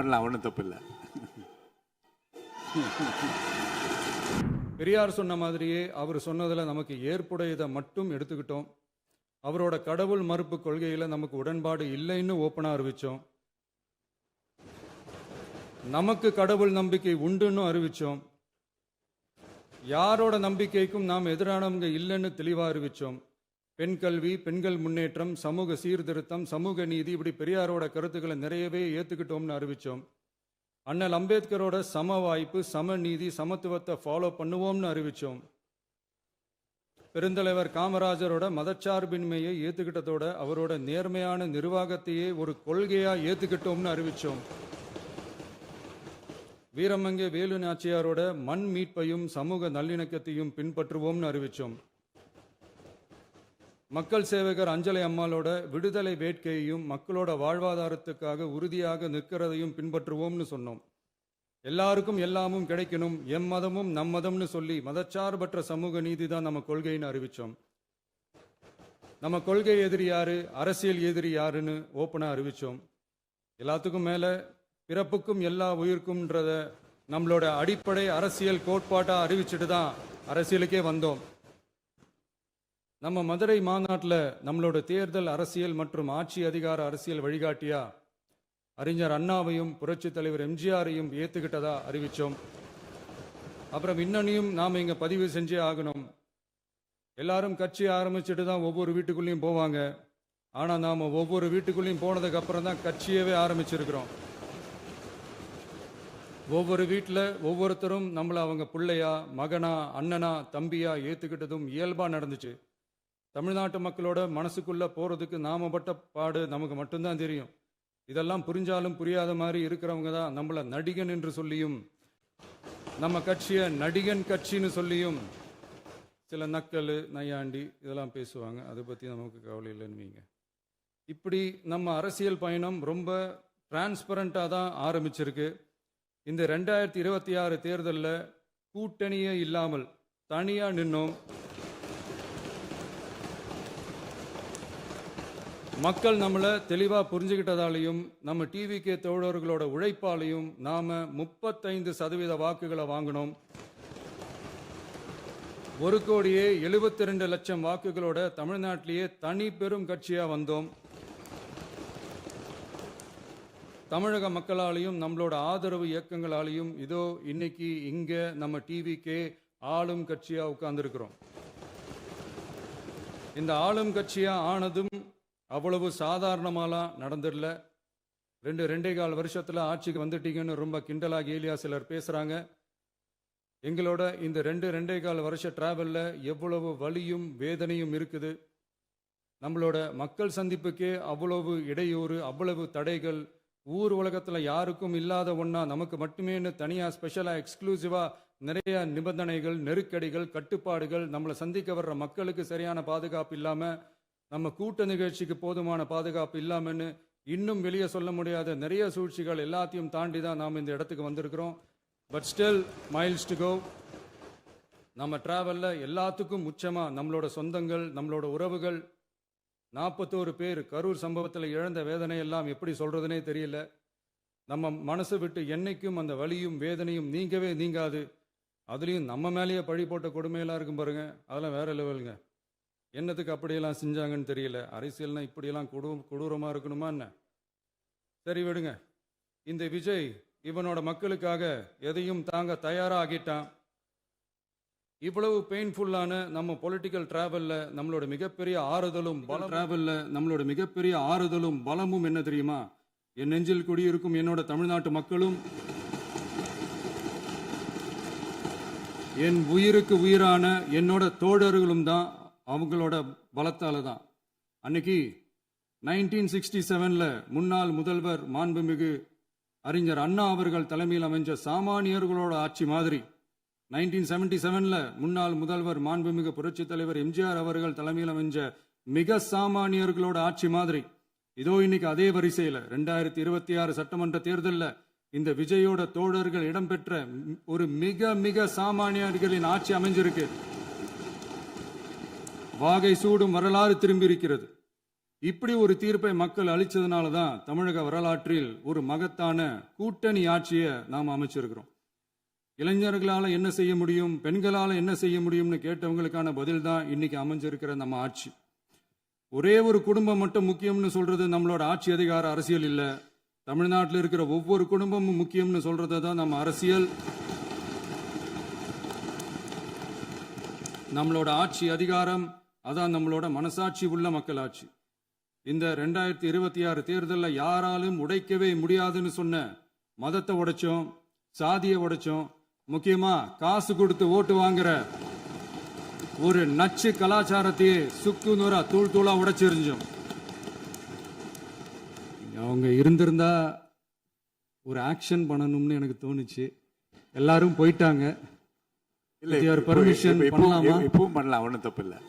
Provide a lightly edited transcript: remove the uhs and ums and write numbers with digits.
பண்ணலாம், ஒன்றும் தப்பு இல்லை. பெரியார் சொன்ன மாதிரியே அவர் சொன்னதில் நமக்கு ஏற்புடையதை மட்டும் எடுத்துக்கிட்டோம். அவரோட கடவுள் மறுப்பு கொள்கையில் நமக்கு உடன்பாடு இல்லைன்னு ஓப்பனாக அறிவித்தோம். நமக்கு கடவுள் நம்பிக்கை உண்டுன்னு அறிவித்தோம். யாரோட நம்பிக்கைக்கும் நாம் எதிரானவங்க இல்லைன்னு தெளிவாக அறிவித்தோம். பெண் கல்வி, பெண்கள் முன்னேற்றம், சமூக சீர்திருத்தம், சமூக நீதி, இப்படி பெரியாரோட கருத்துக்களை நிறையவே ஏற்றுக்கிட்டோம்னு அறிவித்தோம். அண்ணல் அம்பேத்கரோட சம வாய்ப்பு, சம நீதி, சமத்துவத்தை ஃபாலோ பண்ணுவோம்னு அறிவித்தோம். பெருந்தலைவர் காமராஜரோட மதச்சார்பின்மையை ஏற்றுக்கிட்டதோட அவரோட நேர்மையான நிர்வாகத்தையே ஒரு கொள்கையாக ஏற்றுக்கிட்டோம்னு அறிவித்தோம். வீரமங்கை வேலு நாச்சியாரோட மண் மீட்பையும் சமூக நல்லிணக்கத்தையும் பின்பற்றுவோம்னு அறிவித்தோம். மக்கள் சேவகர் அஞ்சலை அம்மாளோட விடுதலை வேட்கையையும் மக்களோட வாழ்வாதாரத்துக்காக உறுதியாக நிற்கிறதையும் பின்பற்றுவோம்னு சொன்னோம். எல்லாருக்கும் எல்லாமும் கிடைக்கணும், எம் மதமும் நம் மதம்னு சொல்லி மதச்சார்பற்ற சமூக நீதி தான் நம்ம கொள்கைன்னு அறிவித்தோம். நம்ம கொள்கை எதிரி யாரு, அரசியல் எதிரி யாருன்னு ஓப்பனாக அறிவித்தோம். எல்லாத்துக்கும் மேலே பிறப்புக்கும் எல்லா உயிருக்கும்ன்றத நம்மளோட அடிப்படை அரசியல் கோட்பாட்டாக அறிவிச்சுட்டு தான் அரசியலுக்கே வந்தோம். நம்ம மதுரை மாநாட்டில் நம்மளோட தேர்தல் அரசியல் மற்றும் ஆட்சி அதிகார அரசியல் வழிகாட்டியா அறிஞர் அண்ணாவையும் புரட்சித் தலைவர் எம்ஜிஆரையும் ஏற்றுக்கிட்டதா அறிவித்தோம். அப்புறம் இன்னனையும் நாம் இங்கே பதிவு செஞ்சே ஆகணும். எல்லாரும் கட்சி ஆரம்பிச்சுட்டு தான் ஒவ்வொரு வீட்டுக்குள்ளேயும் போவாங்க. ஆனால் நாம் ஒவ்வொரு வீட்டுக்குள்ளேயும் போனதுக்கு அப்புறம் தான் கட்சியவே ஆரம்பிச்சிருக்கிறோம். ஒவ்வொரு வீட்டில் ஒவ்வொருத்தரும் நம்மளை அவங்க பிள்ளையா, மகனா, அண்ணனா, தம்பியா ஏற்றுக்கிட்டதும் இயல்பாக நடந்துச்சு. தமிழ்நாட்டு மக்களோட மனசுக்குள்ளே போகிறதுக்கு நாம பட்ட பாடு நமக்கு மட்டும்தான் தெரியும். இதெல்லாம் புரிஞ்சாலும் புரியாத மாதிரி இருக்கிறவங்க தான் நம்மளை நடிகன் என்று சொல்லியும் நம்ம கட்சியை நடிகன் கட்சின்னு சொல்லியும் சில நக்கல், நையாண்டி இதெல்லாம் பேசுவாங்க. அதை பற்றி நமக்கு கவலை இல்லைன்னு வைங்க. இப்படி நம்ம அரசியல் பயணம் ரொம்ப டிரான்ஸ்பரண்ட்டாக தான் ஆரம்பிச்சிருக்கு. இந்த 2026 தேர்தலில் கூட்டணியே இல்லாமல் தனியாக நின்னோம். மக்கள் நம்மளை தெளிவாக புரிஞ்சுக்கிட்டதாலையும் நம்ம டிவிகே தோழர்களோட உழைப்பாலையும் நாம் 35% வாக்குகளை வாங்கினோம். 1,72,00,000 வாக்குகளோட தமிழ்நாட்டிலேயே தனி பெரும் கட்சியாக வந்தோம். தமிழக மக்களாலையும் நம்மளோட ஆதரவு இயக்கங்களாலையும் இதோ இன்னைக்கு இங்கே நம்ம டிவிகே ஆளும் கட்சியாக உட்கார்ந்துருக்கிறோம். இந்த ஆளும் கட்சியாக ஆனதும் அவ்வளவு சாதாரணமாலாம் நடந்துடல. 2.25 வருஷத்தில் ஆட்சிக்கு வந்துட்டீங்கன்னு ரொம்ப கிண்டலா கேலியா சிலர் பேசுகிறாங்க. எங்களோட இந்த 2.25 வருஷ டிராவலில் எவ்வளவு வலியும் வேதனையும் இருக்குது. நம்மளோட மக்கள் சந்திப்புக்கே அவ்வளவு இடையூறு, அவ்வளவு தடைகள், ஊர் உலகத்தில் யாருக்கும் இல்லாத ஒன்றா நமக்கு மட்டுமேன்னு தனியாக ஸ்பெஷலாக எக்ஸ்க்ளூசிவாக நிறைய நிபந்தனைகள், நெருக்கடிகள், கட்டுப்பாடுகள், நம்மளை சந்திக்க வர்ற மக்களுக்கு சரியான பாதுகாப்பு இல்லாமல், நம்ம கூட்ட நிகழ்ச்சிக்கு போதுமான பாதுகாப்பு இல்லாமன்னு இன்னும் வெளியே சொல்ல முடியாத நிறைய சூழ்ச்சிகள் எல்லாத்தையும் தாண்டி தான் நாம் இந்த இடத்துக்கு வந்திருக்கிறோம். But still miles to go. நம்ம டிராவலில் எல்லாத்துக்கும் உச்சமாக நம்மளோட சொந்தங்கள், நம்மளோட உறவுகள், 41 பேர் கரூர் சம்பவத்தில் இழந்த வேதனையெல்லாம் எப்படி சொல்கிறதுனே தெரியல. நம்ம மனசு விட்டு என்னைக்கும் அந்த வலியும் வேதனையும் நீங்கவே நீங்காது. அதுலேயும் நம்ம மேலேயே பழி போட்ட கொடுமையெல்லாம் இருக்கும் பாருங்க, அதெல்லாம் வேற லெவலுங்க. என்னத்துக்கு அப்படியெல்லாம் செஞ்சாங்கன்னு தெரியல. அரசியல்னா இப்படியெல்லாம் கொடூரமாக இருக்கணுமா என்ன? சரி விடுங்க. இந்த விஜய் இவனோட மக்களுக்காக எதையும் தாங்க தயாராகிட்டான். இவ்வளவு பெயின்ஃபுல்லான நம்ம பொலிட்டிக்கல் டிராவலில் நம்மளோட மிகப்பெரிய ஆறுதலும் பலமும் என்ன தெரியுமா? என் நெஞ்சில் குடியிருக்கும் என்னோட தமிழ்நாட்டு மக்களும், என் உயிருக்கு உயிரான என்னோட தோழர்களும் தான். அவங்களோட பலத்தால தான். அன்னைக்கு 1967 முன்னாள் முதல்வர் மாண்புமிகு அறிஞர் அண்ணா அவர்கள் தலைமையில் அமைஞ்ச சாமானியர்களோட ஆட்சி மாதிரி, 1977 முன்னாள் முதல்வர் மாண்புமிகு புரட்சி தலைவர் எம்ஜிஆர் அவர்கள் தலைமையில் அமைஞ்ச மிக சாமானியர்களோட ஆட்சி மாதிரி, இதோ இன்னைக்கு அதே வரிசையில் 2026 சட்டமன்ற தேர்தலில் இந்த விஜயோட தோழர்கள் இடம்பெற்ற ஒரு மிக மிக சாமானியர்களின் ஆட்சி அமைஞ்சிருக்கு. வாகை சூடும் வரலாறு திரும்பி இருக்கிறது. இப்படி ஒரு தீர்ப்பை மக்கள் அளிச்சதுனால தான் தமிழக வரலாற்றில் ஒரு மகத்தான கூட்டணி ஆட்சியை நாம் அமைச்சிருக்கிறோம். இளைஞர்களால என்ன செய்ய முடியும், பெண்களால என்ன செய்ய முடியும்னு கேட்டவங்களுக்கான பதில் தான் இன்னைக்கு அமைஞ்சிருக்கிற நம்ம ஆட்சி. ஒரே ஒரு குடும்பம் மட்டும் முக்கியம்னு சொல்றது நம்மளோட ஆட்சி அதிகார அரசியல் இல்ல. தமிழ்நாட்டில் இருக்கிற ஒவ்வொரு குடும்பமும் முக்கியம்னு சொல்றது தான் நம்ம அரசியல். நம்மளோட ஆட்சி அதிகாரம் அதான் நம்மளோட மனசாட்சி உள்ள மக்களாட்சி. இந்த 2026 தேர்தலில் யாராலும் உடைக்கவே முடியாதுன்னு சொன்ன மதத்தை உடைச்சோம், சாதியை உடைச்சோம், முக்கியமா காசு கொடுத்து ஓட்டு வாங்குற ஒரு நச்சு கலாச்சாரத்தையே சுக்கு நூறா தூள் தூளா உடைச்சிருந்தோம். அவங்க இருந்திருந்தா ஒரு ஆக்ஷன் பண்ணணும்னு எனக்கு தோணுச்சு. எல்லாரும் போயிட்டாங்க. பர்மிஷன் பண்ணலாமா? இப்பவும் பண்ணலாம், ஒன்றும் தப்பு இல்லை.